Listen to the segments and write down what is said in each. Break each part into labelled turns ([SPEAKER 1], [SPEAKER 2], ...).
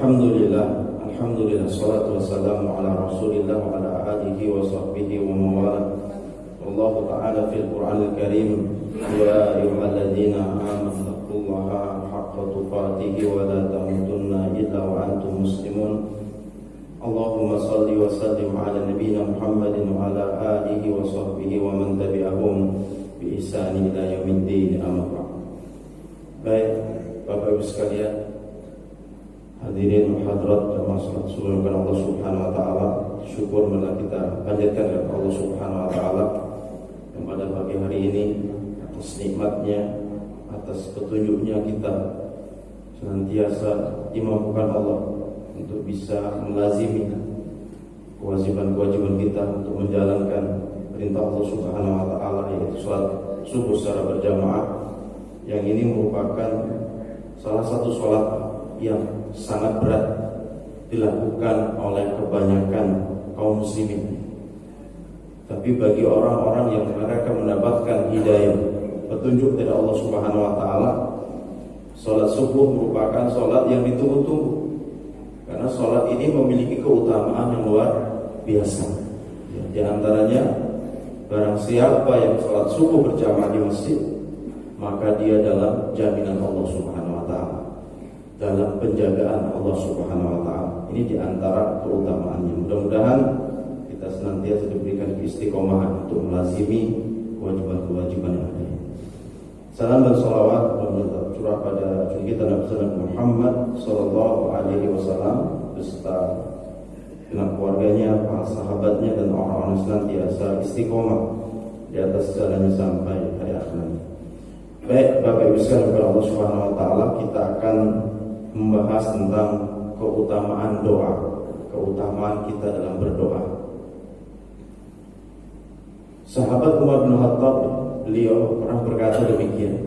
[SPEAKER 1] Alhamdulillah, salatu wassalamu ala rasulillah wa ala alihi wa sahbihi wa mawala. Allah ta'ala fil Qur'anil Karim, ya ayyuhalladzina amanu taqullaha haqqa tuqatih wa la tamutunna illa wa antum muslimun. Allahumma salli wa sallim ala nabiyyina Muhammadin wa ala alihi wa sahbihi wa man tabi'ahum bi ihsan ila yaumiddin. Amma ba'd. Baik, Bapak Ibu sekalian, hadirin hadirat dan masalah seluruh Allah Subhanahu wa taala, syukur marilah kita panjatkan kepada Allah Subhanahu wa taala yang pada pagi hari ini atas nikmatnya, atas petunjuknya kita senantiasa dimampukan Allah untuk bisa melazimi kewajiban-kewajiban kita untuk menjalankan perintah Allah Subhanahu wa taala, yaitu salat subuh secara berjamaah, yang ini merupakan salah satu salat yang sangat berat dilakukan oleh kebanyakan kaum muslimin. Tapi bagi orang-orang yang mereka mendapatkan hidayah, petunjuk dari Allah Subhanahu wa taala, salat subuh merupakan salat yang ditunggu-tunggu. Karena salat ini memiliki keutamaan yang luar biasa. Di antaranya, barang siapa yang salat subuh berjamaah di masjid, maka dia dalam jaminan Allah Subhanahu wa taala, dalam penjagaan Allah Subhanahu wa taala. Ini di antara keutamaannya. Mudah-mudahan kita senantiasa diberikan istiqomahan untuk melazimi kewajiban-kewajiban yang ada. Salam dan salawat tercurah pada kita Nabi Muhammad sallallahu alaihi wasallam beserta dengan keluarganya, para sahabatnya, dan orang-orang yang senantiasa istiqomah di atas jalannya sampai hari akhir. Baik, Bapak Ibu sekalian kepada Allah Subhanahu wa taala, kita akan membahas tentang keutamaan doa, keutamaan kita dalam berdoa. Sahabat Umar bin Khattab, beliau pernah berkata demikian,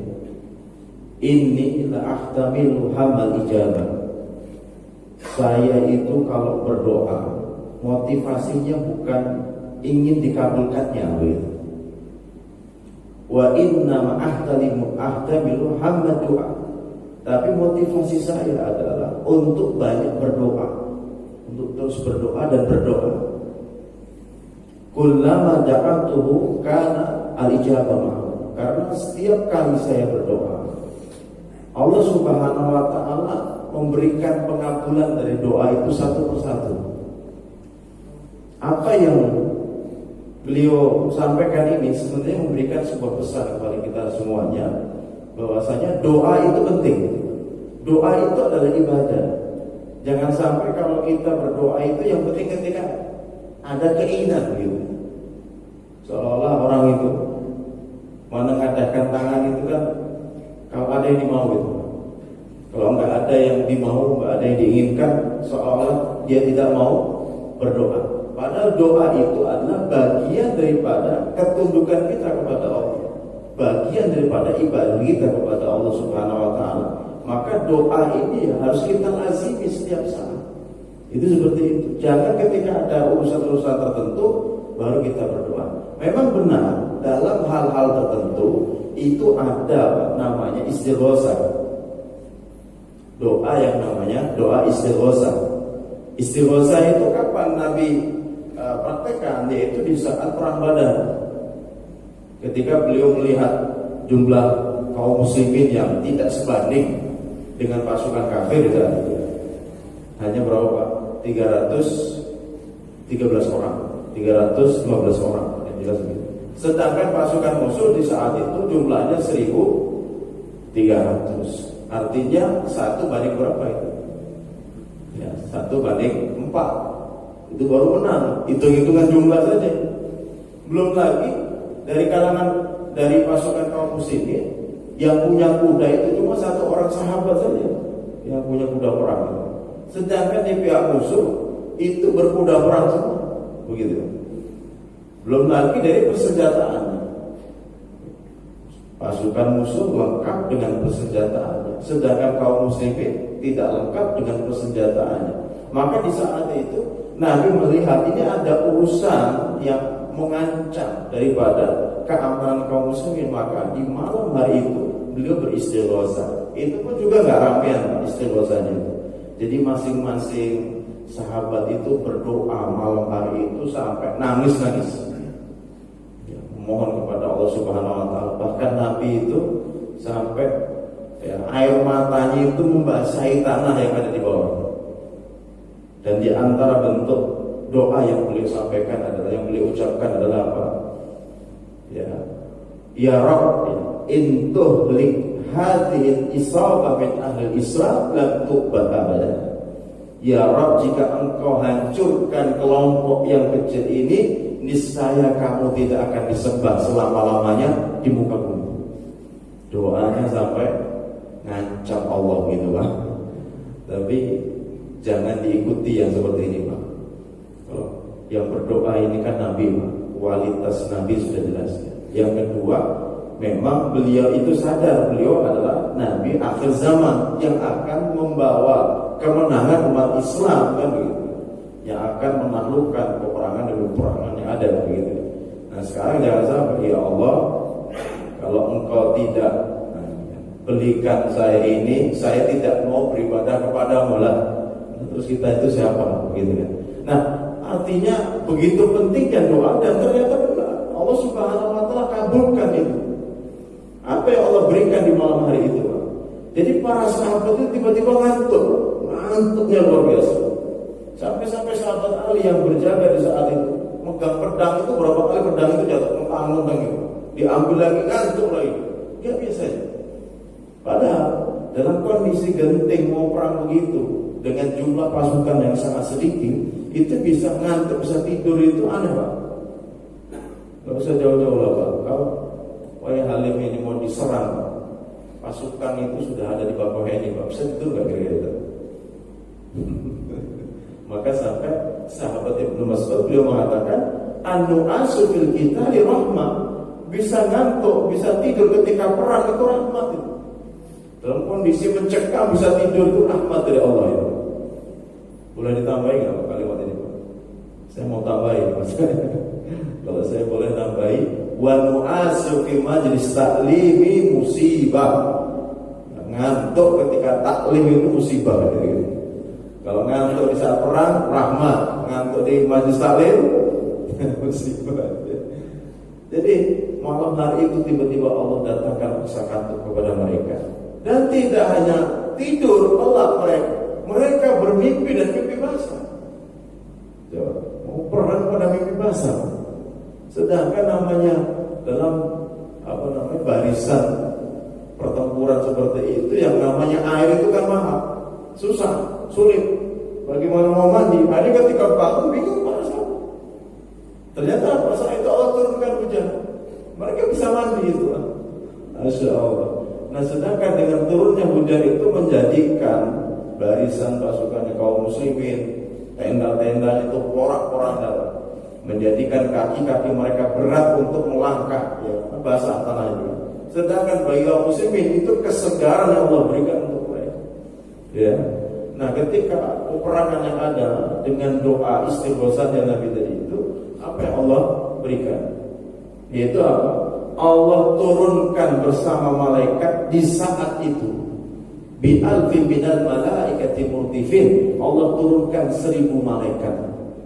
[SPEAKER 1] inni la ahtamilu hamal ijabah. Saya itu kalau berdoa, motivasinya bukan ingin dikabulkannya, begitu. Wa inna ahtamilu hamal doa. Tapi motivasi saya adalah untuk banyak berdoa, untuk terus berdoa dan berdoa. Kullama da'atuhu kana al-ijabah ma'ahu. Karena setiap kali saya berdoa, Allah Subhanahu wa taala memberikan pengabulan dari doa itu satu persatu. Apa yang beliau sampaikan ini sebenarnya memberikan sebuah pesan kepada kita semuanya, bahwasanya doa itu penting. Doa itu adalah ibadah. Jangan sampai kalau kita berdoa itu yang penting ketika ada keinginan gitu. Seolah-olah orang itu menengadahkan tangan itu kan kalau ada yang dimau gitu. Kalau nggak ada yang dimau, nggak ada yang diinginkan, seolah dia tidak mau berdoa. Padahal doa itu adalah bagian daripada ketundukan kita kepada Allah, bagian daripada ibadah kita kepada Allah Subhanahu wa taala. Maka doa ini harus kita lazimi setiap saat. Itu seperti itu. Jangan ketika ada urusan-urusan tertentu baru kita berdoa. Memang benar dalam hal-hal tertentu itu ada namanya istighosah. Doa yang namanya doa istighosah. Istighosah itu kapan Nabi praktekkan? Yaitu di saat perang Badar. Ketika beliau melihat jumlah kaum muslimin yang tidak sebanding dengan pasukan kafir itu hanya berapa Pak? 313 orang, 315 orang, yang jelas begitu. Sedangkan pasukan musuh di saat itu jumlahnya 1.300. Artinya 1 banding berapa itu? Ya, 1 banding 4. Itu baru menang. Hitung-hitungan jumlah saja. Belum lagi dari kalangan dari pasukan kaum muslimin yang punya kuda itu cuma 1 orang sahabat saja yang punya kuda perang. Sedangkan di pihak musuh itu berkuda perang semua, begitu. Belum lagi dari persenjataannya. Pasukan musuh lengkap dengan persenjataannya, sedangkan kaum muslimin tidak lengkap dengan persenjataannya. Maka di saat itu Nabi melihat ini ada urusan yang mengancam daripada keamanan kaum muslimin, maka di malam hari itu beliau beristighosah. Itu pun juga nggak ramean istighosahnya itu. Jadi masing-masing sahabat itu berdoa malam hari itu sampai nangis-nangis, ya, mohon kepada Allah Subhanahu wa taala. Bahkan Nabi itu sampai air matanya itu membasahi tanah yang ada di bawah. Dan di antara bentuk doa yang beliau sampaikan adalah, yang beliau ucapkan adalah apa? Ya Rabb, in tuhlik hadhihi isabah min ahli Islam lam tuqbal abadan. Ya Rabb, jika engkau hancurkan kelompok yang kecil ini, niscaya kamu tidak akan disembah selama-lamanya di muka bumi. Doanya sampai ngancam Allah gitu Pak. Tapi jangan diikuti yang seperti ini Pak. Kalau yang berdoa ini kan Nabi Pak, kualitas Nabi sudah jelas ya. Yang kedua, memang beliau itu sadar beliau adalah Nabi akhir zaman yang akan membawa kemenangan umat Islam kan begitu, yang akan menaklukkan peperangan demi peperangan yang ada begitu. Nah sekarang jangan sampai, ya Allah, kalau engkau tidak belikan saya ini, saya tidak mau beribadah kepadamu lah. Terus kita itu siapa begitu kan? Nah artinya begitu pentingnya doa, dan ternyata benar Allah Subhanahu wa taala kabulkan itu. Apa yang Allah berikan di malam hari itu Pak. Jadi para sahabat itu tiba-tiba ngantuknya luar biasa. Sampai sahabat Ali yang berjaga di saat itu megang pedang itu, berapa kali pedang itu jatuh, mentang-mentang itu diambil lagi, ngantuk lagi. Ya biasanya. Padahal dalam kondisi genting mau perang begitu, dengan jumlah pasukan yang sangat sedikit, itu bisa ngantuk, bisa tidur, itu aneh Pak. Gak usah jauh-jauh lah Pak. Kalau Wahai Halim ini mau diserang, pasukan itu sudah ada di bawah ini Pak, bisa tidur gak kira-kira? Maka sampai sahabat Ibnu Mas'ud beliau mengatakan, anu asufil kita di rahmah, bisa ngantuk, bisa tidur ketika perang itu rahmat itu. Dalam kondisi mencekam bisa tidur itu rahmat dari Allah itu. Boleh ditambahin nggak Pak kalimat ini Pak? Saya mau tambahin Pak. Kalau saya boleh tambahin, wa nu'asu fi majlis taklimi musibah. Ngantuk ketika taklim itu musibah gitu. Kalau ngantuk di saat perang rahmat, ngantuk di majlis taklim musibah. Jadi malam hari itu tiba-tiba Allah datangkan rasa kantuk kepada mereka. Dan tidak hanya tidur, lelap mereka bermimpi dan mimpi basah. Mau perang pada mimpi basah. Sedangkan namanya dalam barisan pertempuran seperti itu, yang namanya air itu kan mahal, susah, sulit. Bagaimana mau mandi? Ini ketika bangun bingung panas. Ternyata pas itu Allah turunkan hujan, mereka bisa mandi itu. Masya Allah. Nah sedangkan dengan turunnya hujan itu menjadikan barisan pasukan kaum muslimin, tenda-tenda itu porak-poranda, menjadikan kaki-kaki mereka berat untuk melangkah, ya, basah tanah itu. Sedangkan bagi kaum muslimin itu kesegaran yang Allah berikan untuk mereka. Ya. Nah ketika peperangan yang ada dengan doa istighosah yang Nabi tadi itu, apa yang Allah berikan? Yaitu apa? Allah turunkan bersama malaikat di saat itu. Bi alfi minal malaikati murdifin. Allah turunkan 1000 malaikat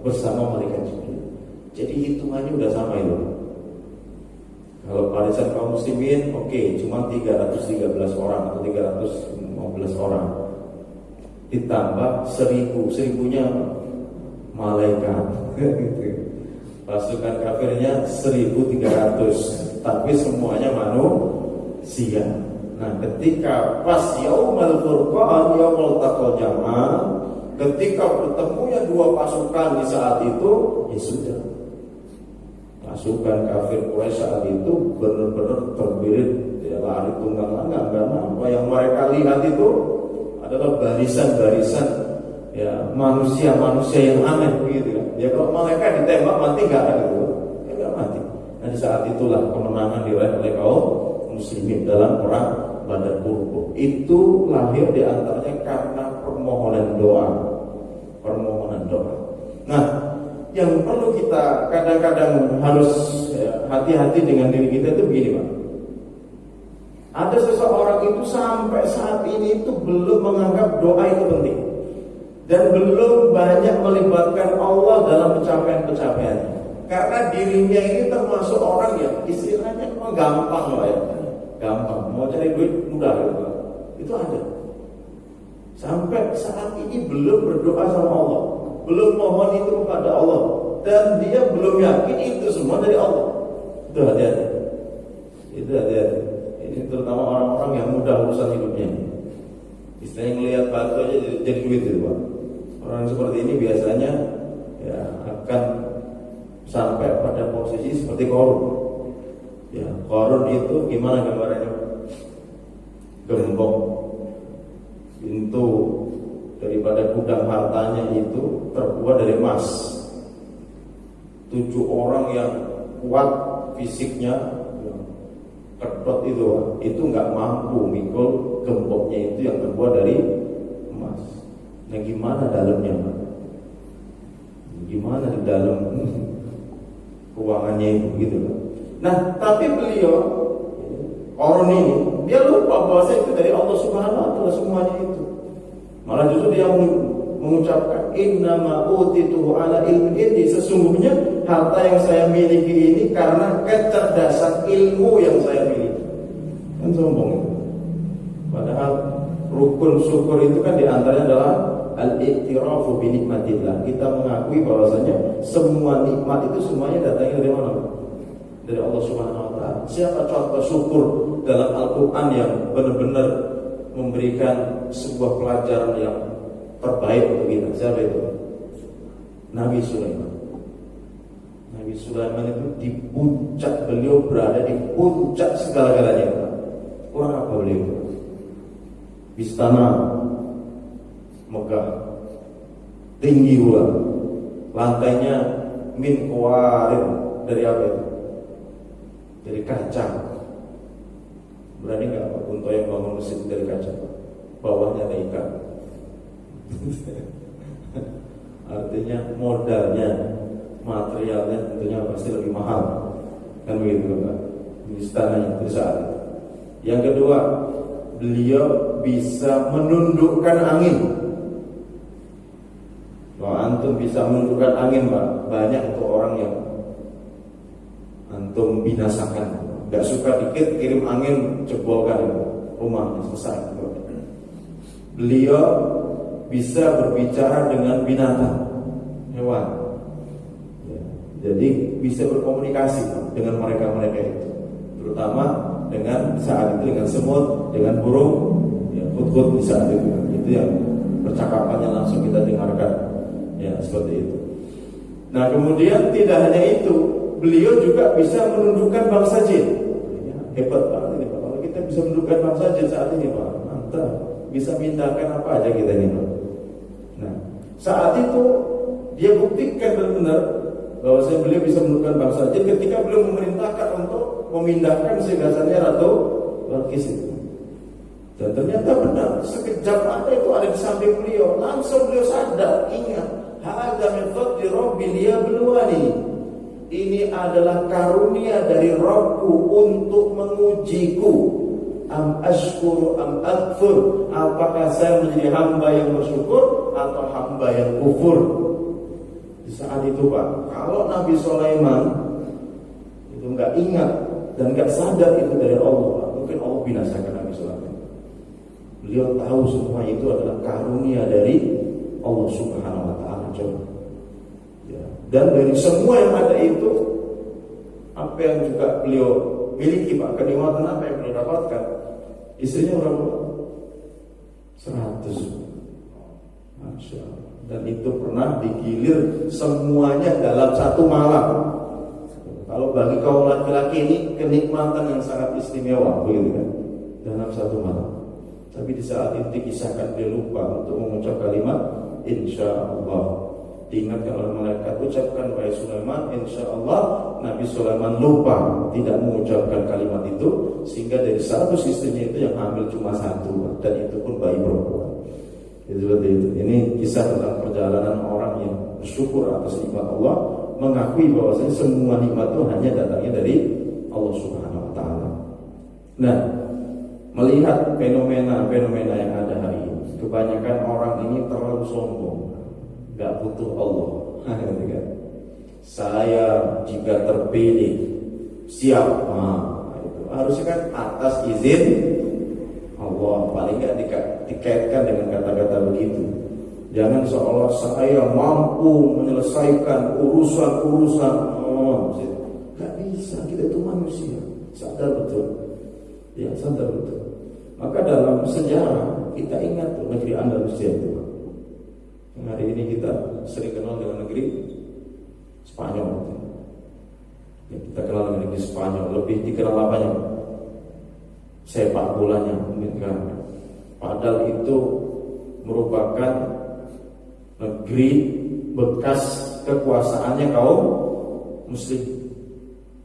[SPEAKER 1] bersama malaikat Jibril. Jadi hitungannya udah sama itu. Kalau barisan kaum muslimin oke, cuma 313 orang atau 315 orang. Ditambah 1000-nya malaikat. Pasukan kafirnya 1300. Tapi semuanya manusia. Nah ketika pas yaumul furqan, yaumul taqal jam'an, ketika bertemunya dua pasukan di saat itu, ya sudah, pasukan kafir Quraisy saat itu benar-benar terbirit, ya, lari tunggang-langgang. Karena apa yang mereka lihat itu adalah barisan-barisan, ya, manusia-manusia yang aneh begitu. Ya kalau malaikat ditembak mati nggak ada gitu, ya nggak mati. Nah di saat itulah kemenangan diraih oleh kaum muslimin dalam perang Badar Qurbu. Itu lahir di antaranya karena permohonan doa. Nah, yang perlu kita kadang-kadang harus hati-hati dengan diri kita itu begini Pak. Ada seseorang itu sampai saat ini itu belum menganggap doa itu penting. dan belum banyak melibatkan Allah dalam pencapaian-pencapaiannya. Karena dirinya ini termasuk orang yang istilahnya gampang lah ya, gampang mau cari duit mudah gitu. Itu ada. Sampai saat ini belum berdoa sama Allah, belum mohon itu kepada Allah, dan dia belum yakin itu semua dari Allah. Itu hati-hati. Itu hati-hati. Ini terutama orang-orang yang mudah urusan hidupnya. Istilahnya ngelihat batu aja jadi duit itu, Pak. Orang seperti ini biasanya ya akan sampai pada posisi seperti Qarun. Ya, Qarun itu gimana gambarannya? Gembok pintu daripada gudang hartanya itu terbuat dari emas. 7 orang yang kuat fisiknya, kedot itu nggak mampu mikul gemboknya itu yang terbuat dari emas. Nah, gimana dalamnya? Gimana di dalam ruangannya itu gitu loh. Nah, tapi beliau orang ini dia lupa bahwa itu dari Allah Subhanahu wa taala semuanya itu. Malah justru dia mengucapkan innama utituhu ala ilmin indi, sesungguhnya harta yang saya miliki ini karena kecerdasan ilmu yang saya miliki. Kan sombong itu. Padahal rukun syukur itu kan diantaranya adalah al-iqtirafu bi nikmatillah. Kita mengakui bahwasanya semua nikmat itu semuanya datangnya dari mana? Dari Allah Subhanahu wa taala. Siapa contoh syukur dalam Al-Qur'an yang benar-benar memberikan sebuah pelajaran yang terbaik untuk kita? Siapa itu? Nabi Sulaiman. Nabi Sulaiman itu di puncak, beliau berada di puncak segala-galanya. Kurang apa beliau? Istana megah, tinggi pula, lantainya min qawarin, dari apa itu? Dari kaca. Berani nggak Pak Kunto yang bangun masjid dari kaca? Bawahnya ada ikan. Artinya modalnya, materialnya tentunya pasti lebih mahal, kan begitu Pak? Istananya itu saat itu. Yang kedua, beliau bisa menundukkan angin. Kalau antum bisa menundukkan angin, Pak, banyak tuh orang yang antum binasakan. Gak suka dikit kirim angin, jebolkan rumahnya, selesai. Beliau bisa berbicara dengan binatang, hewan. Ya, jadi bisa berkomunikasi dengan mereka-mereka itu, terutama dengan saat itu dengan semut, dengan burung, ya, hut-hut di saat itu. Itu yang percakapannya langsung kita dengarkan, ya seperti itu. Nah, kemudian tidak hanya itu, beliau juga bisa menundukkan bangsa jin. Ya, hebat banget ini Pak. Kalau kita bisa menundukkan bangsa jin saat ini Pak, mantap. Bisa mintakan apa aja kita ini Pak. Nah, saat itu dia buktikan benar-benar bahwa beliau bisa menundukkan bangsa jin ketika beliau memerintahkan untuk memindahkan singgasananya Ratu Balqis itu. Dan ternyata benar, sekejap mata itu ada di samping beliau. Langsung beliau sadar, ingat, hadza min fadli rabbi liyabluwani. Ini adalah karunia dari Rabbku untuk mengujiku. Am ashkuru am akfur, apakah saya menjadi hamba yang bersyukur atau hamba yang kufur? Di saat itu Pak, kalau Nabi Sulaiman itu nggak ingat dan nggak sadar itu dari Allah Pak, mungkin Allah binasakan Nabi Sulaiman. Beliau tahu semua itu adalah karunia dari Allah Subhanahu wa taala. Coba. Ya. Dan dari semua yang ada itu, apa yang juga beliau miliki Pak, kenikmatan apa yang beliau dapatkan? Istrinya berapa? 100. Masya Allah. Dan itu pernah digilir semuanya dalam satu malam. Kalau bagi kaum laki-laki ini kenikmatan yang sangat istimewa, begitu kan? Dalam satu malam. Tapi di saat itu dikisahkan dia lupa untuk mengucap kalimat insya Allah. Diingatkan oleh malaikat, ucapkan wahai Sulaiman, insya Allah. Nabi Sulaiman lupa tidak mengucapkan kalimat itu, sehingga dari 100 istrinya itu yang hamil cuma 1, dan itu pun bayi perempuan. Jadi seperti itu. Ini kisah tentang perjalanan orang yang bersyukur atas nikmat Allah, mengakui bahwasanya semua nikmat itu hanya datangnya dari Allah Subhanahu wa taala. Nah, melihat fenomena-fenomena yang ada hari ini, kebanyakan orang ini terlalu sombong, nggak butuh Allah. Saya jika terpilih siap, itu harusnya kan atas izin Allah, paling nggak dikaitkan dengan kata-kata begitu. Jangan seolah saya mampu menyelesaikan urusan-urusan. Nggak bisa, kita itu manusia. Sadar betul, ya sadar betul. Maka dalam sejarah kita ingat negeri Andalusia itu. Hari ini kita sering kenal dengan negeri Spanyol. Ya, kita kenal dengan negeri Spanyol. Lebih dikenal apanya? Sepak bolanya mungkin kan. Padahal itu merupakan negeri bekas kekuasaannya kaum Muslim,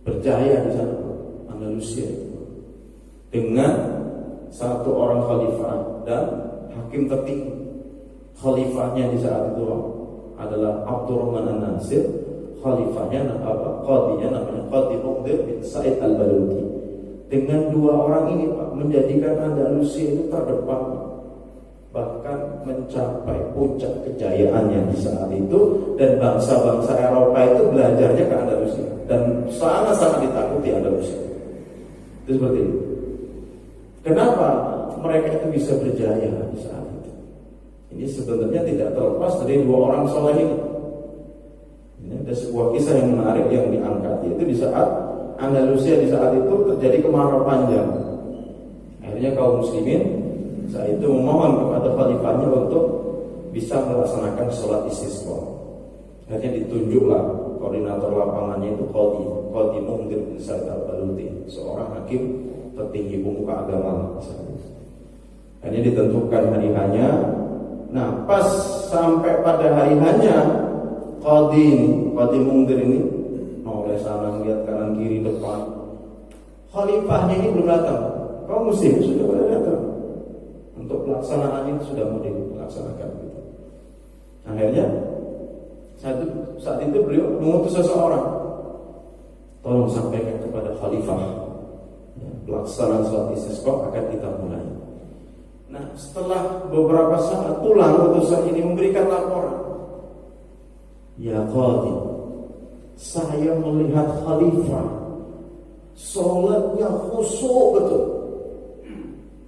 [SPEAKER 1] berjaya di sana Andalusia itu. Dengan satu orang khalifah dan hakim tertinggi. Khalifahnya di saat itu adalah Abdurrahman An-Nasir. Khalifahnya qadinya namanya Qadi Muqdir bin Said Al-Baluti. Dengan dua orang ini Pak, menjadikan Andalusia itu terdepan, bahkan mencapai puncak kejayaannya di saat itu. Dan bangsa-bangsa Eropa itu belajarnya ke Andalusia dan sangat-sangat ditakuti Andalusia. Itu seperti itu. Kenapa mereka itu bisa berjaya di saat itu? Ini sebenarnya tidak terlepas dari dua orang soleh ini. Ini ada sebuah kisah yang menarik yang diangkat, yaitu di saat Andalusia di saat itu terjadi kemarau panjang. Akhirnya kaum muslimin saat itu memohon kepada khalifahnya untuk bisa melaksanakan sholat istisqa. Akhirnya ditunjuklah koordinator lapangannya itu Qadi Muqdir bin Said Al-Baluti, seorang hakim tertinggi pemuka agama. Akhirnya ditentukan hari hanya. Nah, pas sampai pada hari hanya, Qadi Muqdir ini noleh sana, lihat kanan kiri depan. Khalifahnya ini belum datang. Kaum muslim sudah pada datang. Untuk pelaksanaan itu sudah mau dilaksanakan. Akhirnya saat itu beliau mengutus seseorang, tolong sampaikan kepada khalifah, pelaksanaan sholat istisqa akan kita mulai. Nah, setelah beberapa saat pulang utusan ini memberikan laporan. Ya Qadi, saya melihat khalifah sholatnya khusyuk betul,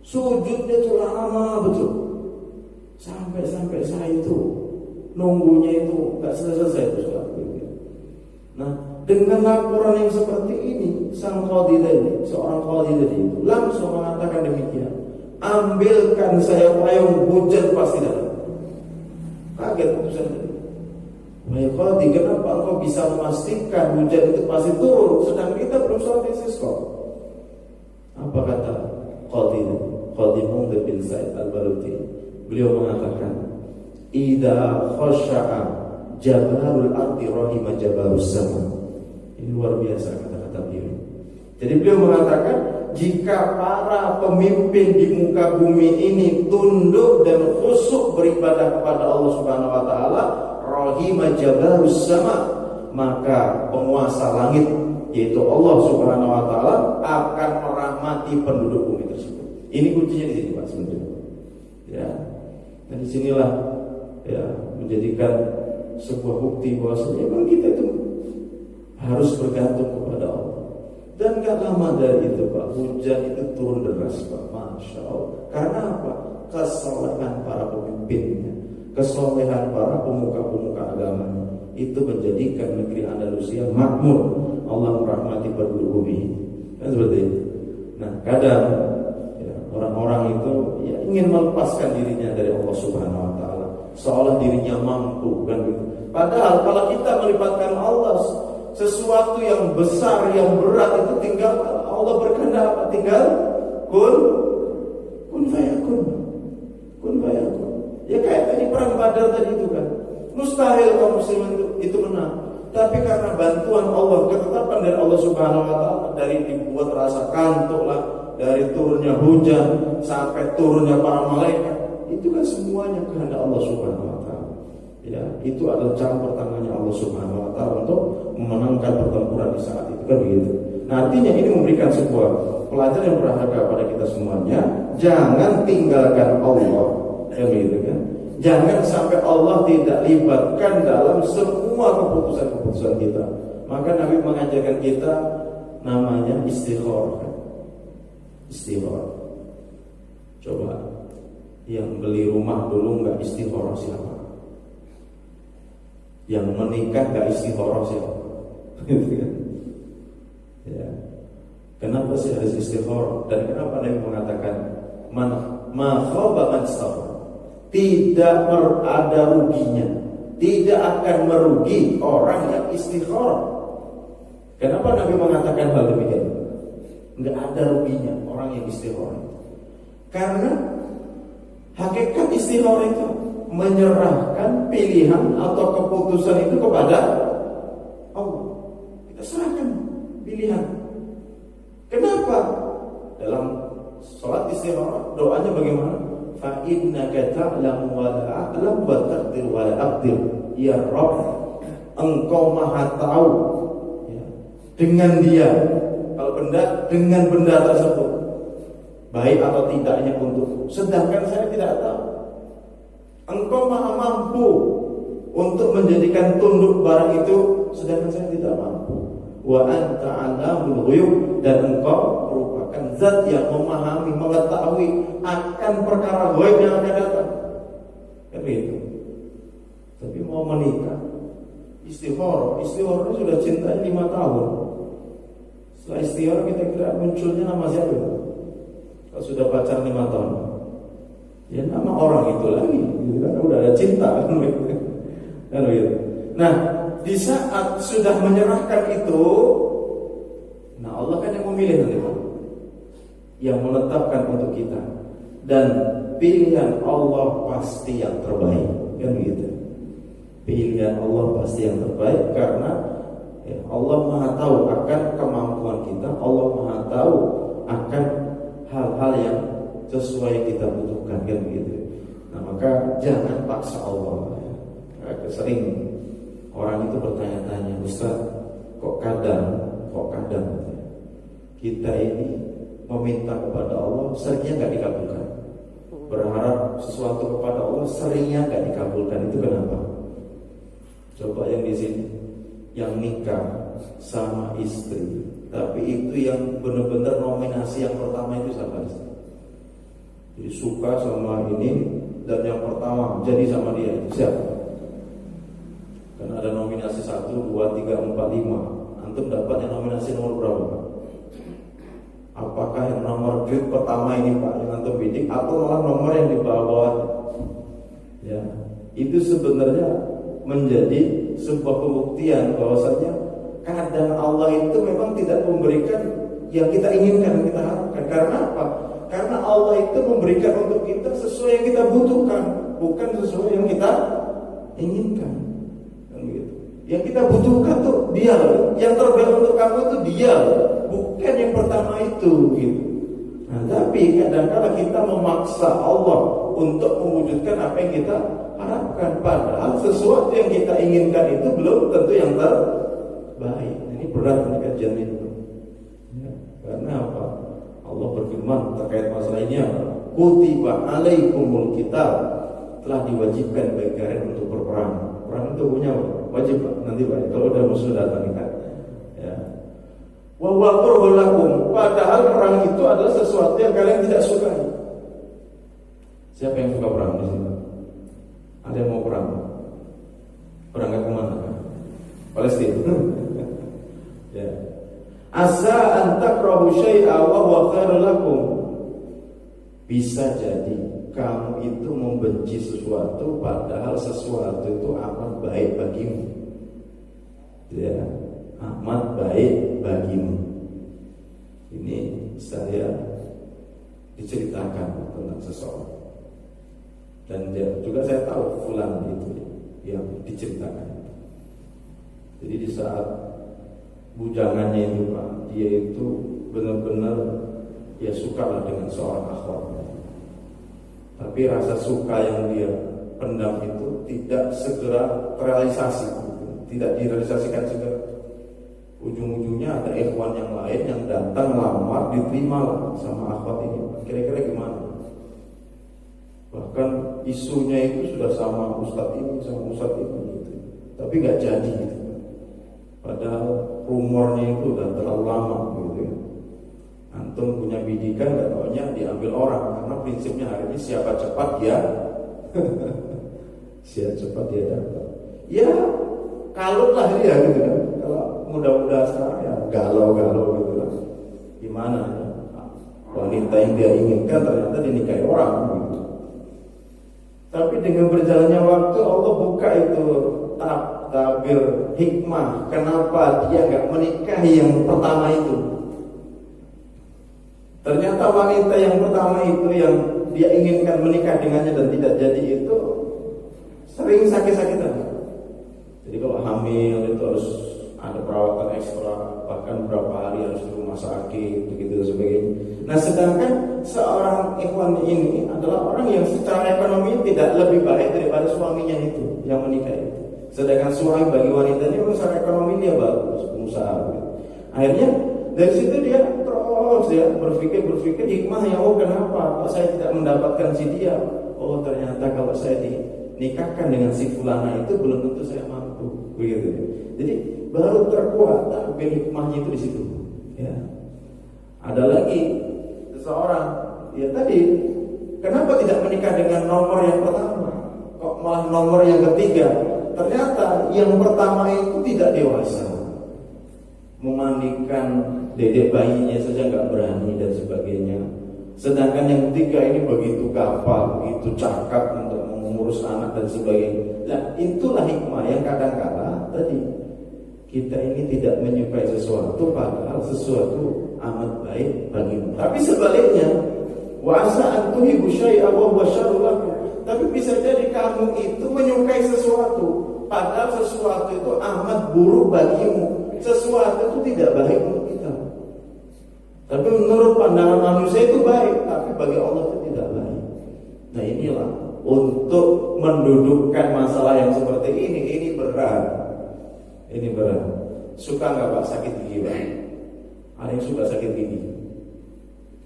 [SPEAKER 1] sujudnya itu lama betul, sampai saya itu nunggunya itu nggak selesai itu sholat. Nah, dengan laporan yang seperti ini, sang Qadi tadi, seorang Qadi tadi itu langsung mengatakan demikian. Ambilkan saya payung, hujan pasti datang. Kaget putusan tadi. Wahai Qadi, kenapa engkau bisa memastikan hujan itu pasti turun, sedang kita belum sholat istisqa? Apa kata Qadi Muqdir bin Said Al-Baluti? Beliau mengatakan, idza khasha'a jabalul ardi rahima jabalus sama. Ini luar biasa kata-kata beliau. Jadi beliau mengatakan, jika para pemimpin di muka bumi ini tunduk dan khusyuk beribadah kepada Allah Subhanahu wa taala, rahima jabalus sama, maka penguasa langit yaitu Allah Subhanahu wa taala akan merahmati penduduk bumi tersebut. Ini kuncinya di sini Pak sebenarnya. Ya. Dan di sinilah ya menjadikan sebuah bukti bahwasanya memang kita itu harus bergantung kepada Allah. Dan gak lama dari itu Pak, hujan itu turun deras Pak, Masya Allah. Karena apa? Kesolehan para pemimpinnya, kesolehan para pemuka-pemuka agamanya, itu menjadikan negeri Andalusia makmur. Allah merahmati penduduk bumi. Kan seperti itu. Nah, kadang ya, orang-orang itu ya, ingin melepaskan dirinya dari Allah Subhanahu wa taala, seolah dirinya mampu kan gitu. Padahal kalau kita melibatkan Allah, sesuatu yang besar, yang berat itu tinggal Allah berkehendak, tinggal kun fayakun. Ya kayak tadi perang Badar tadi itu kan, mustahil kaum muslimin itu menang. Tapi karena bantuan Allah, ketetapan dari Allah Subhanahu wa taala, dari dibuat rasa kantuk lah, dari turunnya hujan sampai turunnya para malaikat, itu kan semuanya kehendak Allah Subhanahu wa taala. Ya, itu adalah campur tangannya Allah Subhanahu wa taala untuk memenangkan pertempuran di saat itu kan begitu. Nah, artinya ini memberikan sebuah pelajaran yang berharga pada kita semuanya. Jangan tinggalkan Allah Kan begitu kan? Jangan sampai Allah tidak libatkan dalam semua keputusan-keputusan kita. Maka Nabi mengajarkan kita namanya istikharah. Istikharah. Coba yang beli rumah dulu nggak istikharah siapa? Yang menikah nggak istikharah siapa? Ya. Kenapa sih harus istikharah? Dan kenapa Nabi mengatakan ma khaba man istakharah? Tidak ada ruginya, tidak akan merugi orang yang istikharah. Kenapa Nabi mengatakan hal demikian? Enggak ada ruginya orang yang istikharah. Karena hakikat istikharah itu menyerahkan pilihan atau keputusan itu kepada Allah. Kita serahkan pilihan. Kenapa? Dalam sholat istikharah doanya bagaimana? Fa innaka ta'lamu wa la a'lam wa taqdir wa la aqdir. Ya Rabb, Engkau Maha tahu ya, dengan dia, kalau benda, dengan benda tersebut baik atau tidaknya untukku, sedangkan saya tidak tahu. Engkau Maha mampu untuk menjadikan tunduk barang itu, sedangkan saya tidak mampu. Wa anta 'alamul ghuyub, dan Engkau merupakan zat yang memahami, mengetahui akan perkara ghaib yang akan datang. Kan begitu. Tapi mau menikah, istikharah sudah cintanya 5 tahun. Setelah istikharah kita kira munculnya nama siapa? Kalau sudah pacar 5 tahun, ya nama orang itu lagi, gitu kan? Udah ada cinta kan begitu. Kan begitu. Nah, di saat sudah menyerahkan itu, nah Allah kan yang memilih nanti, yang menetapkan untuk kita, dan pilihan Allah pasti yang terbaik, kan begitu. Pilihan Allah pasti yang terbaik karena ya, Allah Maha tahu akan kemampuan kita, Allah Maha tahu akan hal-hal yang sesuai yang kita butuhkan, kan begitu. Nah, maka jangan paksa Allah. Sering orang itu bertanya-tanya, Ustaz, kok kadang kita ini meminta kepada Allah seringnya nggak dikabulkan, berharap sesuatu kepada Allah seringnya nggak dikabulkan. Itu kenapa? Coba yang di sini, yang nikah sama istri, tapi itu yang benar-benar nominasi yang pertama itu sama istri. Jadi suka sama ini, dan yang pertama jadi sama dia itu siapa? Karena ada nominasi 1, 2, 3, 4, 5. Antum dapatnya nominasi nomor berapa? Apakah yang nomor grade pertama ini Pak yang antum bidik, atau malah nomor yang di bawah-bawah? Ya, itu sebenarnya menjadi sebuah pembuktian bahwasanya kadang Allah itu memang tidak memberikan yang kita inginkan, yang kita harapkan. Karena apa? Karena Allah itu memberikan untuk kita sesuai yang kita butuhkan, bukan sesuai yang kita inginkan. Yang kita butuhkan tuh dia, yang terbaik untuk kamu itu dia, bukan yang pertama itu, gitu. Nah, tapi kadang-kadang kita memaksa Allah untuk mewujudkan apa yang kita harapkan, padahal sesuatu yang kita inginkan itu belum tentu yang terbaik. Ini berat nih kajian itu. Ya, karena apa? Allah berfirman terkait masalah ini, kutiba alaikumul kitab, telah diwajibkan bagi kalian untuk berperang. Perang itu punya wajib nanti Pak, kalau udah musuh datang kan. Ya. Wa waqurul lakum, padahal perang itu adalah sesuatu yang kalian tidak sukai. Siapa yang suka perang di sini? Ada yang mau perang? Berangkat ke mana? Palestina. Ya. Asa an takrahu syai'a wa huwa khairul lakum. Bisa jadi kamu itu membenci sesuatu padahal sesuatu itu amat baik bagimu. Ya, amat baik bagimu. Ini saya diceritakan tentang seseorang, dan juga saya tahu fulan itu yang diceritakan. Jadi di saat bujangannya itu Pak, dia itu benar-benar ya sukalah dengan seorang akhwat. Tapi rasa suka yang dia pendam itu tidak segera terrealisasi, tidak direalisasikan segera. Ujung-ujungnya ada ikhwan yang lain yang datang lamar, diterima sama akhwat ini. Kira-kira gimana? Bahkan isunya itu sudah sama ustadz ini sama ustadz ini gitu. Tapi nggak jadi gitu. Padahal rumornya itu udah terlalu lama gitu ya. Antum punya bidikan nggak taunya diambil orang, karena prinsipnya hari ini siapa cepat dia siapa cepat dia dapat. Ya kalau lah dia gitu kan. Kalau muda-muda sekarang ya galau-galau gitu kan. Gimana ya? Wanita yang dia inginkan ternyata dinikahi orang gitu. Tapi dengan berjalannya waktu Allah buka itu tabir hikmah. Kenapa dia nggak menikahi yang pertama itu? Ternyata wanita yang pertama itu yang dia inginkan menikah dengannya dan tidak jadi itu sering sakit-sakitan. Jadi kalau hamil itu harus ada perawatan ekstra, bahkan berapa hari harus di rumah sakit, begitu dan sebagainya. Nah, sedangkan seorang ikhwan ini adalah orang yang secara ekonomi tidak lebih baik daripada suaminya itu yang menikah itu. Sedangkan suami bagi wanita ini secara ekonomi dia bagus, pengusaha. Gitu. Akhirnya dari situ dia terus ya berpikir hikmahnya, oh kenapa kok saya tidak mendapatkan si dia? Oh ternyata kalau saya dinikahkan dengan si fulana itu belum tentu saya mampu, begitu. Jadi baru terkuat tapi hikmahnya itu di situ. Ya. Ada lagi seseorang, ya tadi, kenapa tidak menikah dengan nomor yang pertama? Kok malah nomor yang ketiga? Ternyata yang pertama itu tidak dewasa, memandikan dedek bayinya saja nggak berani dan sebagainya. Sedangkan yang ketiga ini begitu kapal, begitu cakap untuk mengurus anak dan sebagainya. Nah itulah hikmah yang kadang-kala tadi kita ini tidak menyukai sesuatu padahal sesuatu amat baik bagimu. Tapi sebaliknya, wa asa an tuhibbu syai'an wa huwa syarrun lakum. Tapi bisa jadi kamu itu menyukai sesuatu padahal sesuatu itu amat buruk bagimu. Sesuatu itu tidak baik untuk kita. Tapi menurut pandangan manusia itu baik, tapi bagi Allah itu tidak baik. Nah inilah untuk mendudukkan masalah yang seperti ini berat. Ini berat. Suka nggak Pak sakit gigi Pak? Ada yang suka sakit gigi?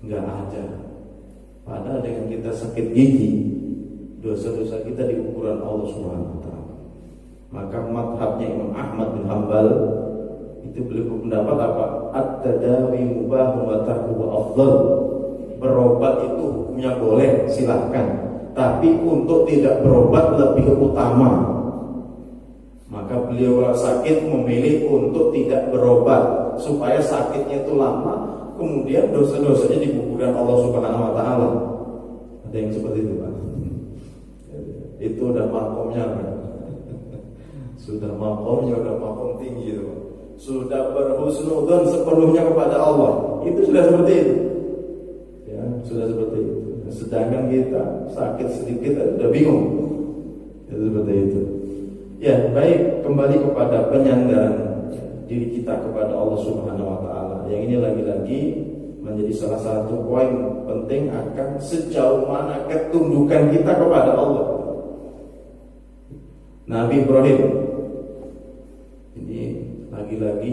[SPEAKER 1] Nggak ada. Padahal dengan kita sakit gigi, dosa-dosa kita di ukuran Allah Subhanahu Wa Taala. Maka madhabnya Imam Ahmad bin Hanbal itu beliau berpendapat apa? At-tadawi mubah wa tarkuhu afdal. Berobat itu hukumnya boleh, silahkan. Tapi untuk tidak berobat lebih utama. Maka beliau kalau sakit memilih untuk tidak berobat supaya sakitnya itu lama, kemudian dosa-dosanya digugurkan Allah Subhanahu Wa Taala. Ada yang seperti itu Pak? Itu udah makomnya Pak. Sudah makomnya, udah makom tinggi itu Pak. Sudah berhusnudzon sepenuhnya kepada Allah. Itu sudah seperti itu. Ya, sudah seperti itu. Sedangkan kita sakit sedikit sudah bingung. Itu seperti itu. Ya, baik, kembali kepada penyandaran diri kita kepada Allah Subhanahu Wa Taala. Yang ini lagi-lagi menjadi salah satu poin penting akan sejauh mana ketundukan kita kepada Allah. Nabi Ibrahim ini lagi-lagi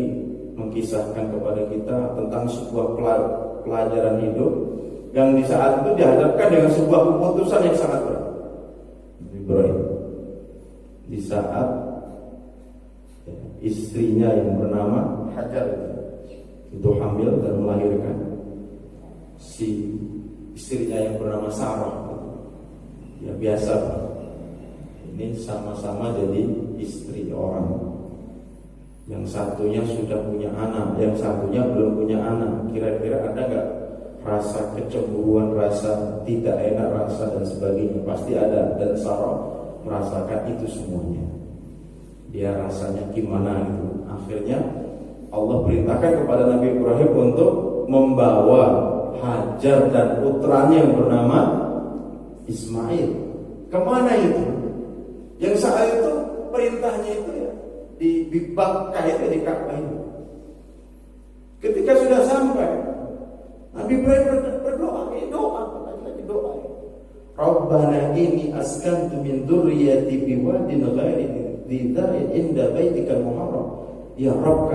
[SPEAKER 1] mengkisahkan kepada kita tentang sebuah pelajaran hidup yang di saat itu dihadapkan dengan sebuah keputusan yang sangat berat. Ibrahim di saat istrinya yang bernama Hajar itu hamil dan melahirkan, si istrinya yang bernama Sarah, ya biasa ini sama-sama jadi istri orang. Yang satunya sudah punya anak, yang satunya belum punya anak. Kira-kira ada nggak rasa kecemburuan, rasa tidak enak, rasa dan sebagainya? Pasti ada. Dan Sarah merasakan itu semuanya. Dia rasanya gimana gitu. Akhirnya Allah perintahkan kepada Nabi Ibrahim untuk membawa Hajar dan putranya yang bernama Ismail. Kemana itu? Yang saat itu perintahnya itu ya di Bakkah itu, di Ka'bah itu. Ketika sudah sampai, Nabi Ibrahim berdoa, lagi doa. Rabbana inni askantu min dzurriyyati biwadin ghairi dzi dzar'in inda baitikal muharram. Ya Rabb,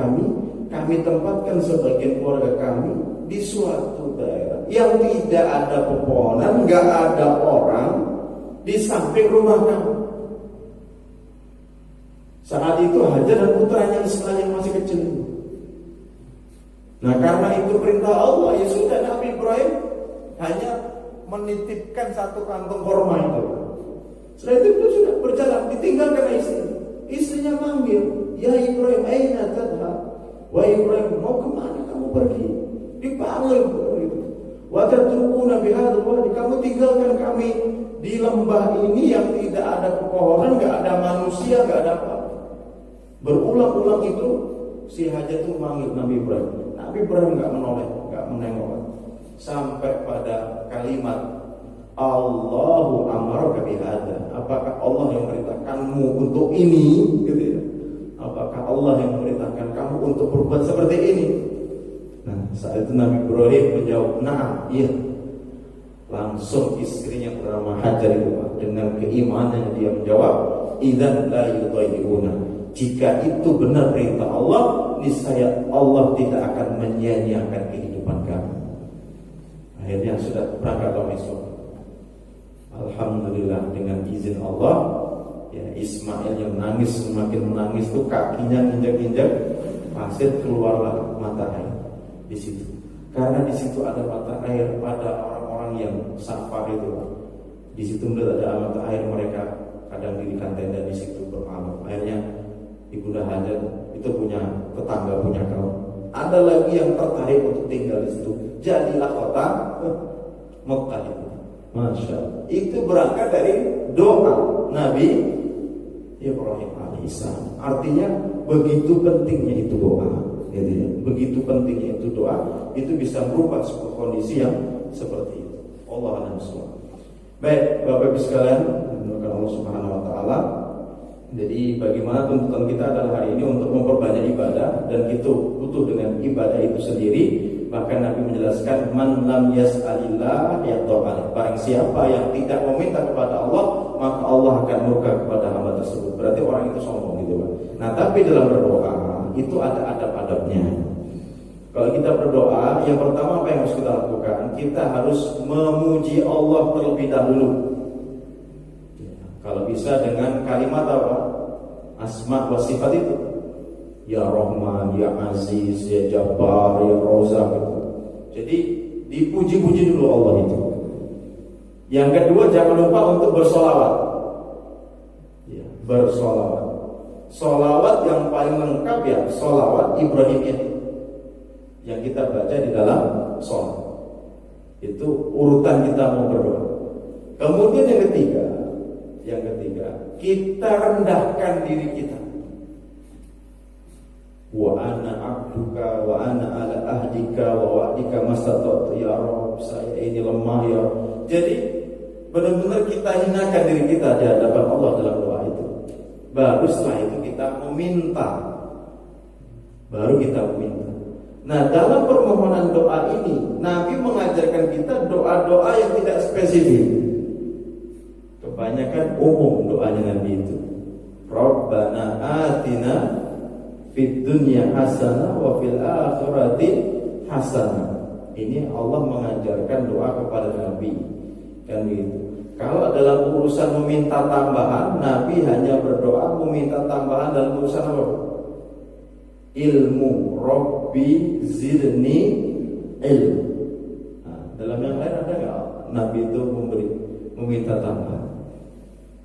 [SPEAKER 1] kami tempatkan sebagian keluarga kami di suatu daerah yang tidak ada pepohonan, enggak ada orang, di samping rumah kamu. Saat itu Hajar dan putranya Ismail yang masih kecil. Nah, karena itu perintah Allah, ya sudah, Nabi Ibrahim hanya menitipkan satu kantong korma itu. Setelah itu sudah berjalan, ditinggalkan istri. Istrinya manggil, ya Ibrahim, aina tadhhab? Wahai Ibrahim, mau kemana kamu pergi? Dipanggil begitu. Wa tatrukuna bihadzal wadi, kamu tinggalkan kami di lembah ini yang tidak ada pepohonan, enggak ada manusia, enggak ada apa. Berulang-ulang itu si Hajar itu memanggil Nabi Ibrahim. Nabi Ibrahim enggak menoleh, enggak menengok. Sampai pada kalimat Allahu amaraka bihadza. Apakah Allah yang memerintahkanmu untuk ini? Gitu ya. Apakah Allah yang memerintahkan kamu untuk berbuat seperti ini? Nah, saat itu Nabi Ibrahim menjawab, "Na'am, iya." Langsung istrinya bernama Hajar itu dengan keimanannya dia menjawab, "Idzan la yudhayyibuna." Jika itu benar perintah Allah, niscaya Allah tidak akan menyia-nyiakan kehidupan kamu. Akhirnya sudah berangkat Ismail. Alhamdulillah, dengan izin Allah, ya Ismail yang nangis, semakin menangis tuh kakinya injak-injak pasir, keluarlah mata air di situ. Karena di situ ada mata air pada orang-orang yang safar itu. Di situ ada mata air, mereka kadang dirikan tenda di situ bermalam. Akhirnya Ibunda Hajar itu punya tetangga, punya kaum. Ada lagi yang tertarik untuk tinggal di situ. Jadilah kota Mekah itu. Masya Allah. Itu berangkat dari doa Nabi Ibrahim alaihissalam. Artinya begitu pentingnya itu doa, gitu ya. Begitu pentingnya itu doa, itu bisa merubah sebuah kondisi yang seperti itu. Allah a'lam bishawab. Baik, Bapak Ibu sekalian, dimuliakan Allah Subhanahu wa taala. Jadi bagaimana tuntutan kita adalah hari ini untuk memperbanyak ibadah, dan itu butuh dengan ibadah itu sendiri. Bahkan Nabi menjelaskan, man lam yas'alillah yata'ala. Barang siapa yang tidak meminta kepada Allah, maka Allah akan murka kepada hamba tersebut. Berarti orang itu sombong gitu Pak. Nah, tapi dalam berdoa itu ada adab-adabnya. Kalau kita berdoa, yang pertama apa yang harus kita lakukan? Kita harus memuji Allah terlebih dahulu. Kalau bisa dengan kalimat apa? Asma wa sifat itu. Ya Rahman, Ya Aziz, Ya Jabbar, Ya Razak gitu. Jadi dipuji-puji dulu Allah itu. Yang kedua, jangan lupa untuk bersolawat. Ya, bersolawat. Solawat yang paling lengkap ya solawat Ibrahimiyah yang kita baca di dalam sholat. Itu urutan kita mau berdoa. Kemudian yang ketiga, kita rendahkan diri kita. Wa ana abduka wa ana ala ahdika wa wa'dika mastata'tu ya Rabb, saya ini lemah ya. Jadi benar-benar kita hinakan diri kita di hadapan Allah dalam doa itu. Baru setelah itu kita meminta. Nah, dalam permohonan doa ini Nabi mengajarkan kita doa-doa yang tidak spesifik. Kebanyakan umum doanya Nabi itu. Rabbana atina fid dunya hasanah wa fil akhirati hasanah. Ini Allah mengajarkan doa kepada Nabi. Kan gitu. Kalau dalam urusan meminta tambahan, Nabi hanya berdoa meminta tambahan dalam urusan apa? Ilmu. Rabbi zidni ilmu. Nah, dalam yang lain ada nggak Nabi itu meminta tambahan?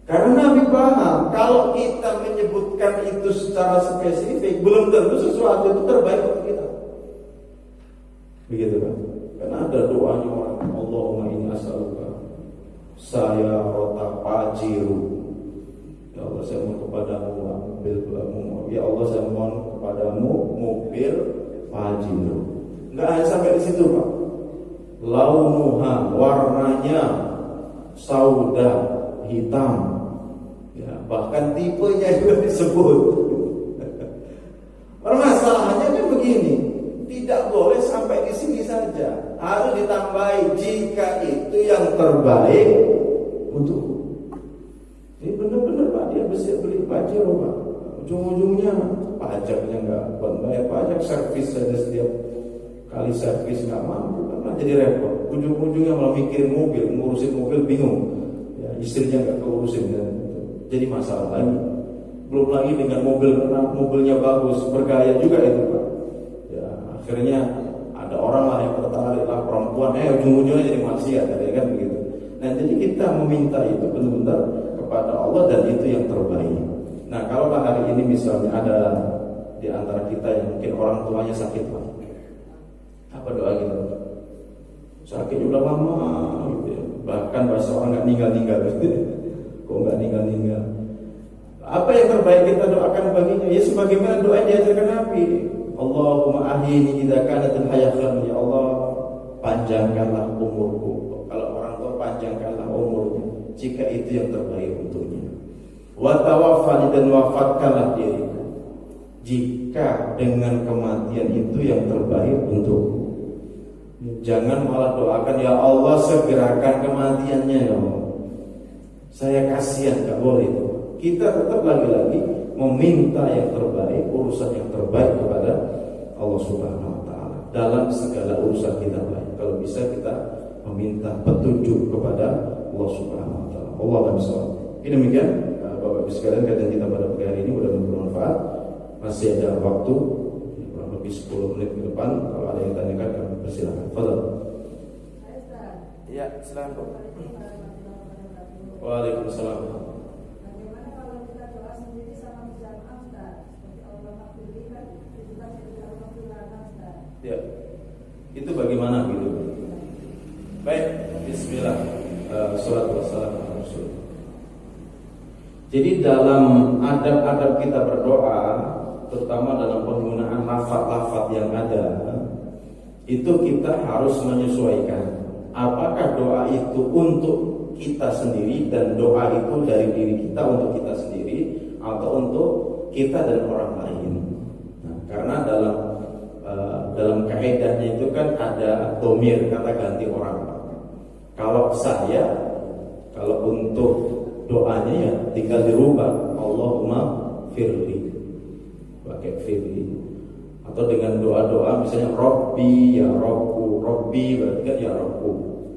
[SPEAKER 1] Karena Nabi paham kalau kita menyebutkan itu secara spesifik, belum tentu sesuatu itu terbaik untuk kita. Begitu kan? Karena ada doanya orang, Allahumma inni as'aluka saya rota pajiru. Ya Allah, saya mohon kepadamu mobil pelamu. Ya Allah, saya mohon kepadamu mobil pajiru. Enggak hanya sampai di situ, Pak. Launuha, warnanya sauda, hitam. Ya, bahkan tipenya juga disebut. Permasalahannya kan begini, tidak boleh sampai di sini saja. Harus ditambahi jika itu yang terbaik untuk. Ini benar-benar Pak, dia bisa beli pajero Pak. Ujung-ujungnya pajaknya nggak buat bayar pajak, servis saja setiap kali servis nggak mampu, kan jadi repot. Ujung-ujungnya malah mikirin mobil, ngurusin mobil bingung. Ya, istrinya nggak keurusin kan, jadi masalah lagi. Belum lagi dengan mobilnya bagus, bergaya juga itu Pak. Ya, akhirnya ada orang lah yang tertarik lah, perempuan, ujung-ujungnya jadi maksiat, kan begitu. Nah, jadi kita meminta itu benar-benar kepada Allah dan itu yang terbaik. Nah, kalau hari ini misalnya ada di antara kita yang mungkin orang tuanya sakit Pak, apa doa kita? Sakit udah lama gitu ya. Bahkan bahasa orang nggak ninggal-ninggal gitu. Kok nggak ninggal-ninggal? Apa yang terbaik kita doakan baginya? Ya sebagaimana doa yang diajarkan Nabi. Allahumma ahyini idza kanatil hayatan, ya Allah panjangkanlah umurku. Kalau orang tua panjangkanlah umurnya jika itu yang terbaik untuknya. Wa tawaffani, dan wafatkanlah diriku jika dengan kematian itu yang terbaik untukku. Jangan malah doakan ya Allah segerakan kematiannya ya Allah. Saya kasihan, gak boleh itu. Kita tetap lagi-lagi meminta yang terbaik, urusan yang terbaik kepada Allah Subhanahu wa taala dalam segala urusan kita baik. Kalau bisa kita meminta petunjuk kepada Allah Subhanahu wa taala. Allah SWT. Ini demikian Bapak Ibu sekalian kajian kita pada pagi hari ini mudah-mudahan bermanfaat. Masih ada waktu kurang lebih 10 menit ke depan. Kalau ada yang tanyakan kami persilakan. Fadhil. Ya, silakan. Waalaikumsalam.
[SPEAKER 2] Bagaimana kalau kita doa sendiri sama berjamaah Ustaz? Seperti Allah maghfirli kan itu kan jadi Allah maghfirlana Ustaz.
[SPEAKER 1] Ya. Itu bagaimana gitu? Baik, bismillah. Shalatu wassalamu ala Rasul. Jadi dalam adab-adab kita berdoa, terutama dalam penggunaan lafaz-lafaz yang ada, itu kita harus menyesuaikan. Apakah doa itu untuk kita sendiri dan doa itu dari diri kita untuk kita sendiri atau untuk kita dan orang lain. Nah, karena dalam kaidahnya itu kan ada dhamir, kata ganti orang. Kalau untuk doanya ya tinggal dirubah Allahumma firli, pakai firli, atau dengan doa-doa misalnya Robbi ya Robbu, Robbi berarti kan ya Robbu,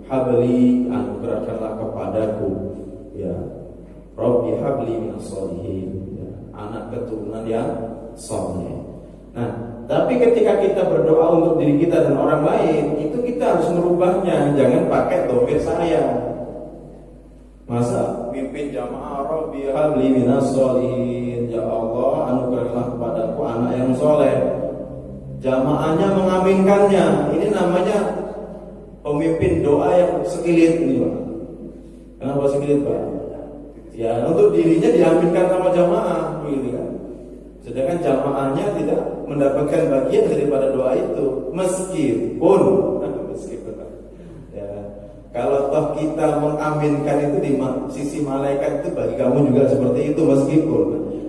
[SPEAKER 1] habli anugerahkanlah kepadaku, ya Robbi habli minas sholihin, ya, anak keturunan yang saleh. Nah, tapi ketika kita berdoa untuk diri kita dan orang lain, itu kita harus merubahnya, jangan pakai dhamir saya. Masa pimpin jamaah Rabbi habli minas sholihin, ya Allah anugerahkanlah kepadaku anak yang soleh. Jamaahnya mengaminkannya. Ini namanya pemimpin doa yang sekilit ini Pak. Kenapa sekilit Pak? Ya untuk dirinya diaminkan sama jamaah gitu kan. Sedangkan jamaahnya tidak mendapatkan bagian daripada doa itu, meskipun ya, kalau toh kita mengaminkan itu di sisi malaikat itu bagi kamu juga seperti itu meskipun,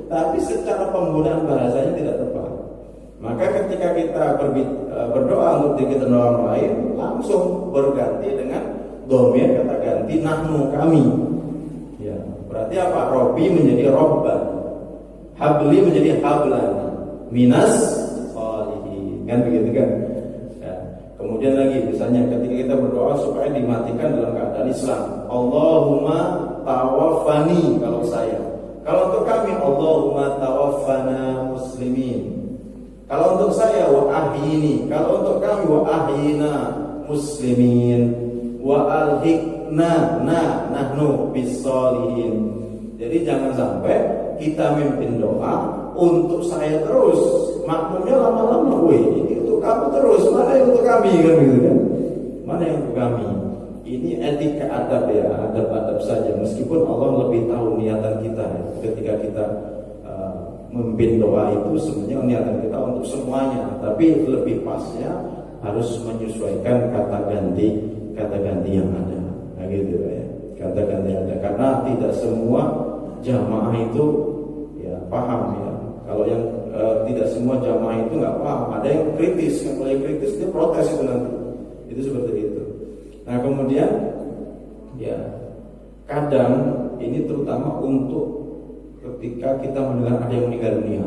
[SPEAKER 1] tapi secara penggunaan bahasanya tidak tepat. Maka ketika kita berdoa untuk diri kita dan orang lain, langsung berganti dengan dhamir, kata ganti nahnu, kami. Ya, berarti apa? Robbi menjadi robban, habli menjadi hablan, minas sholihin, kan begitu kan? Ya. Kemudian lagi misalnya ketika kita berdoa supaya dimatikan dalam keadaan Islam, Allahumma tawaffani kalau saya. Kalau untuk kami Allahumma tawaffana muslimin. Kalau untuk saya wa ahyini, kalau untuk kami wa ahyina muslimin wa alhiqna nahnu bis-sholihin. Jadi jangan sampai kita mimpin doa untuk saya terus, makmumnya lama-lama, ini untuk kamu terus, mana yang untuk kami kan gitu kan? Mana yang untuk kami? Ini etika adab ya, adab-adab saja. Meskipun Allah lebih tahu niatan kita ya. Ketika kita memimpin doa itu sebenarnya niatan kita untuk semuanya, tapi lebih pasnya harus menyesuaikan kata ganti yang ada. Nah gitu ya, kata ganti yang ada. Karena tidak semua jamaah itu ya paham ya. Kalau yang tidak semua jamaah itu nggak paham, ada yang kritis, kalau yang kritis dia protes itu nanti. Itu seperti itu. Nah kemudian ya kadang ini terutama untuk ketika kita mendengar ada yang meninggal dunia,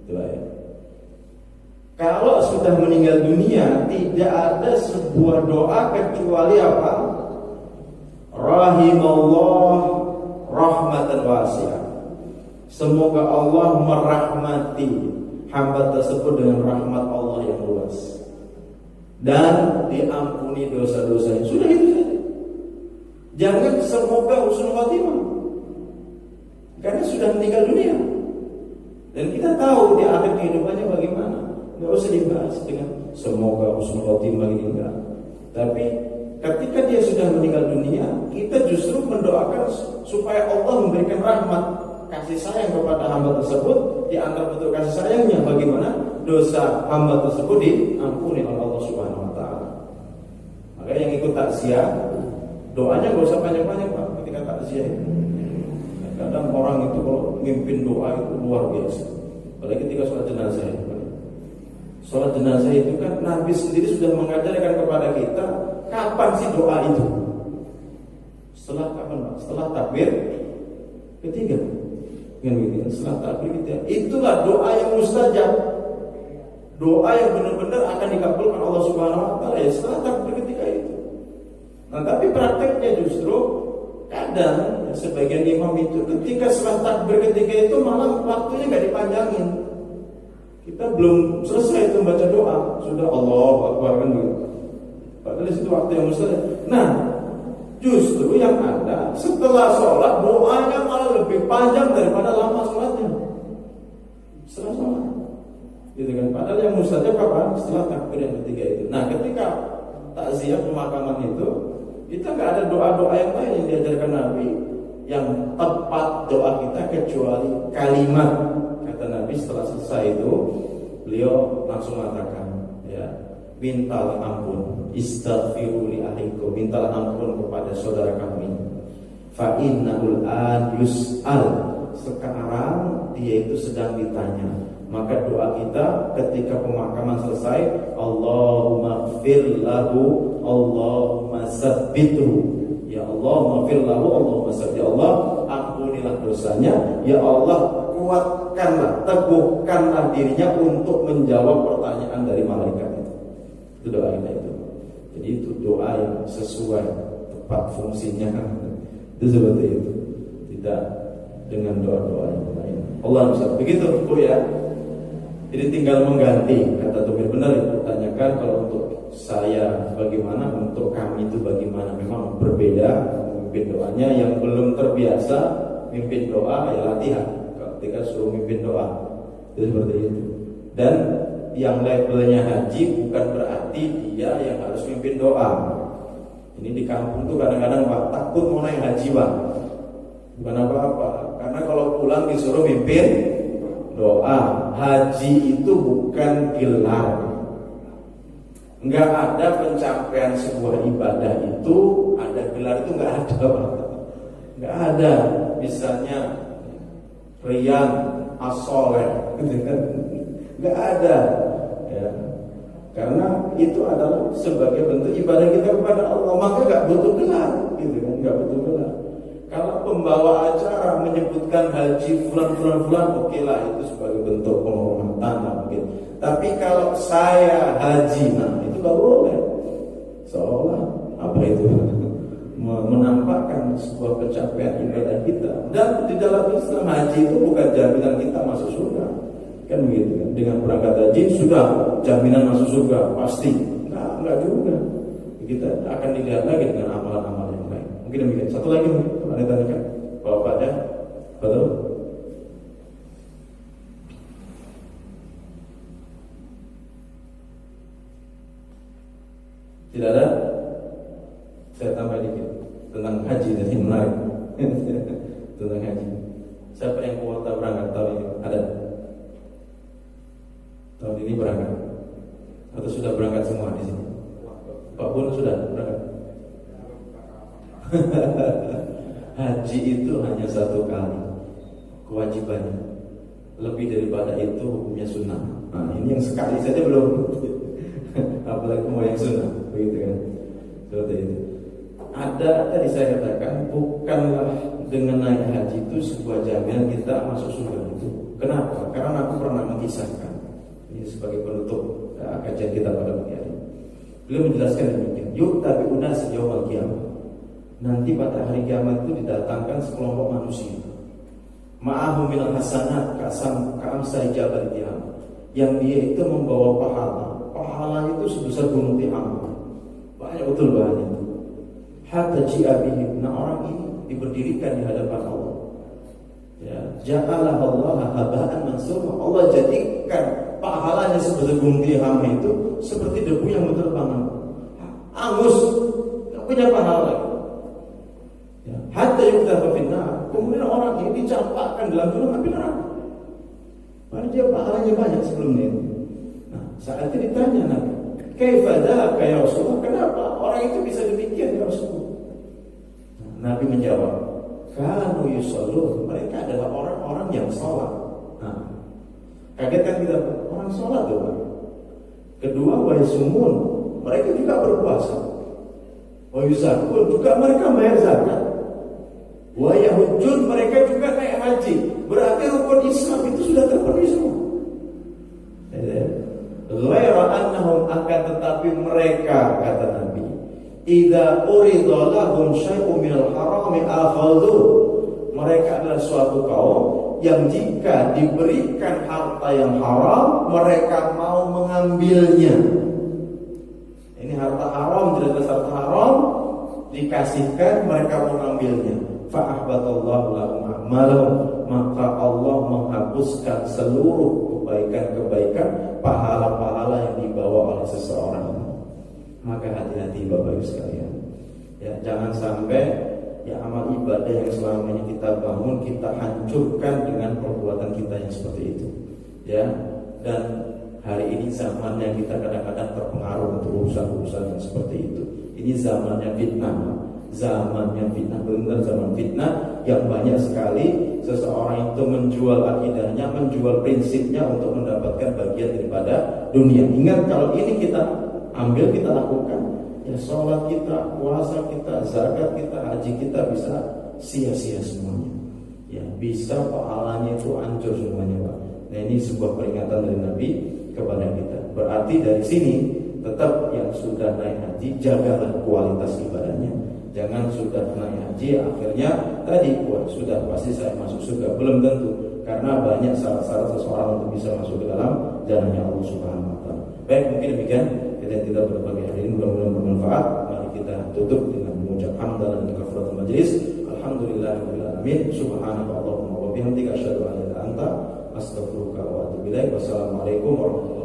[SPEAKER 1] ya. Kalau sudah meninggal dunia, tidak ada sebuah doa kecuali apa? Rahimallah rahmatan wasi'ah. Semoga Allah merahmati hamba tersebut dengan rahmat Allah yang luas dan diampuni dosa-dosanya. Sudah itu saja. Jangan semoga husnul khotimah, karena sudah meninggal dunia dan kita tahu di akhir kehidupannya bagaimana. Nggak usah dibahas dengan semoga husnul khotimah ini, enggak. Tapi ketika dia sudah meninggal dunia, kita justru mendoakan supaya Allah memberikan rahmat, kasih sayang kepada hamba tersebut. Di antara bentuk kasih sayangnya bagaimana dosa hamba tersebut diampuni oleh Allah Subhanahu wa taala. Maka yang ikut takziah, doanya nggak usah panjang-panjang Pak ketika takziah itu. Kadang orang itu kalau mimpin doa itu luar biasa. Apalagi ketika sholat jenazah itu. Sholat jenazah itu kan Nabi sendiri sudah mengajarkan kepada kita kapan sih doa itu. Setelah kapan Pak? Setelah takbir ketiga. Setelah takbir ketiga. Itulah doa yang mustajab. Doa yang benar-benar akan dikabulkan Allah Subhanahu wa taala ya setelah takbir ketiga itu. Nah, tapi prakteknya justru kadang sebagian imam itu ketika setelah takbir ketiga itu malah waktunya nggak dipanjangin. Kita belum selesai itu membaca doa, sudah Allahu Akbar kan gitu. Padahal itu waktu yang mustajab. Nah, justru yang ada setelah sholat doanya malah lebih panjang daripada lama sholatnya. Setelah sholat, gitu kan? Padahal yang mustajab kapan? Setelah takbir yang ketiga itu. Nah, ketika takziah pemakaman itu, kita nggak ada doa-doa yang lain yang diajarkan Nabi yang tepat doa kita kecuali kalimat. Kata Nabi setelah selesai itu beliau langsung mengatakan ya, mintalah ampun, istaghfiru li akhikum, mintalah ampun kepada saudara kami. Fa innahul an yus'al, sekarang dia itu sedang ditanya. Maka doa kita ketika pemakaman selesai, Allahumma ighfir lahu, Allahumma tsabbithu. Ya Allah, maghfir lahu, Allahumma tsabbit. Ya Allah, ampunilah dosanya. Ya Allah, kuatkanlah, teguhkanlah dirinya untuk menjawab pertanyaan dari malaikat itu. Itu doa kita itu. Jadi itu doa yang sesuai tepat fungsinya. Itu seperti itu. Tidak dengan doa-doa yang lain. Allah bisa begitu, Bu ya. Jadi tinggal mengganti. Kata Tumir benar itu. Tanyakan kalau untuk saya bagaimana, untuk kami itu bagaimana. Memang berbeda memimpin doanya. Yang belum terbiasa mimpin doa ya latihan. Ketika suruh mimpin doa itu seperti itu. Dan yang labelnya haji bukan berarti dia yang harus mimpin doa. Ini di kampung tuh kadang-kadang Pak takut mau naik haji Pak. Bukan apa-apa. Karena kalau pulang disuruh mimpin doa. Haji itu bukan gelar. Enggak ada pencapaian sebuah ibadah itu ada gelar, itu enggak ada. Enggak ada. Misalnya Riyan As-Soleh gitu kan. Enggak ada ya. Karena itu adalah sebagai bentuk ibadah kita kepada Allah, maka enggak butuh gelar gitu kan, enggak butuh gelar. Kalau pembawa acara menyebutkan haji fulan, oke lah itu sebagai bentuk penghormatan lah mungkin. Tapi kalau saya haji, nah itu gak boleh. Seolah apa itu menampakkan sebuah pencapaian ibadah kita. Dan di dalam Islam haji itu bukan jaminan kita masuk surga, kan begitu kan? Dengan berangkat haji sudah jaminan masuk surga pasti? Enggak juga. Kita akan dilihat lagi dengan amalan-amalan yang lain. Mungkin demikian. Satu lagi mungkin ada tanyakan, Bapak ada, betul? Tidak ada? Saya tambah dikit tentang haji tadi menarik. Tentang haji. Siapa yang kuota berangkat tahun ini? Ada? Tahun ini berangkat? Atau sudah berangkat semua di sini? Pak Bun sudah berangkat? Haji itu hanya satu kali kewajibannya. Lebih daripada itu hukumnya sunnah. Nah ini yang sekali saja belum. Apalagi mau yang sunnah, begitu kan? Seperti itu. Ada tadi saya katakan bukanlah dengan naik haji itu sebuah jaminan kita masuk surga itu. Kenapa? Karena aku pernah mengisahkan ini sebagai penutup kajian kita pada pagi hari. Beliau menjelaskan demikian. Yuk tapi unas yaumal qiyamah. nanti pada hari kiamat itu didatangkan sekelompok manusia. Ma'ahum minal hasanat ka'amsal jabal Tihama, yang dia itu membawa pahala itu sebesar gunung Tihama. Banyak betul banyak itu. Hatta ji'abihim, nah orang ini diberdirikan di hadapan Allah. Ya, ja'alahu Allah haba'an mansura. Allah jadikan pahalanya sebesar gunung Tihama itu seperti debu yang berterbangan. Angus, tak punya pahala. Ya, hatta yuktafa finnar. Kemudian orang ini dicampakkan dalam gunung api neraka. Padahal dia pahalanya banyak sebelumnya. Nah, saat itu ditanya Nabi, kaifa dzaka ya Rasulullah? Kenapa orang itu bisa demikian ya Rasulullah? Nah, Nabi menjawab, kanu yusallun, mereka adalah orang-orang yang sholat. Nah, kaget kan kita, orang sholat tuh Pak. Kedua, wa yasumun, mereka juga berpuasa. Wa yuzakun, juga mereka bayar zakat. Wa yahujjun, mereka juga naik haji. Berarti rukun Islam itu sudah terpenuhi semua. Ghaira annahum, akan tetapi mereka, kata Nabi, idza urida lahum syai'un minal harami akhadhu, mereka adalah suatu kaum yang jika diberikan harta yang haram mereka mau mengambilnya. Ini harta haram, jelas harta haram dikasihkan, mereka mau mengambilnya. Fa'ahbatallahu lahum a'malahum, maka Allah menghapuskan seluruh kebaikan-kebaikan, pahala-pahala yang dibawa oleh seseorang. Maka hati-hati Bapak Ibu sekalian. Ya, jangan sampai ya amal ibadah yang selama ini kita bangun kita hancurkan dengan perbuatan kita yang seperti itu. Ya, dan hari ini zamannya kita kadang-kadang terpengaruh untuk urusan-urusan yang seperti itu. Ini zamannya fitnah. Zamannya fitnah, benar zaman fitnah yang banyak sekali seseorang itu menjual akidahnya, menjual prinsipnya untuk mendapatkan bagian daripada dunia. Ingat, kalau ini kita ambil, kita lakukan, ya sholat kita, puasa kita, zakat kita, haji kita bisa sia-sia semuanya. Ya, bisa pahalanya itu hancur semuanya, Pak. Nah, ini sebuah peringatan dari Nabi kepada kita. Berarti dari sini tetap yang sudah naik haji, jagalah kualitas ibadahnya. Jangan sudah naik haji akhirnya tadi sudah pasti saya masuk surga, belum tentu, karena banyak syarat-syarat seseorang untuk bisa masuk ke dalam jalannya Allah Subhanahu wa taala. Baik, mungkin demikian kita tidak berbagi hari ini, mudah-mudahan bermanfaat. Mari kita tutup dengan mengucap hamdalah dan kafaratul majelis. Alhamdulillahirabbil alamin. Subhanakallahumma wa bihamdika asyhadu an la ilaha illa anta astaghfiruka wa atubu ilaik. Wassalamualaikum warahmatullahi wabarakatuh.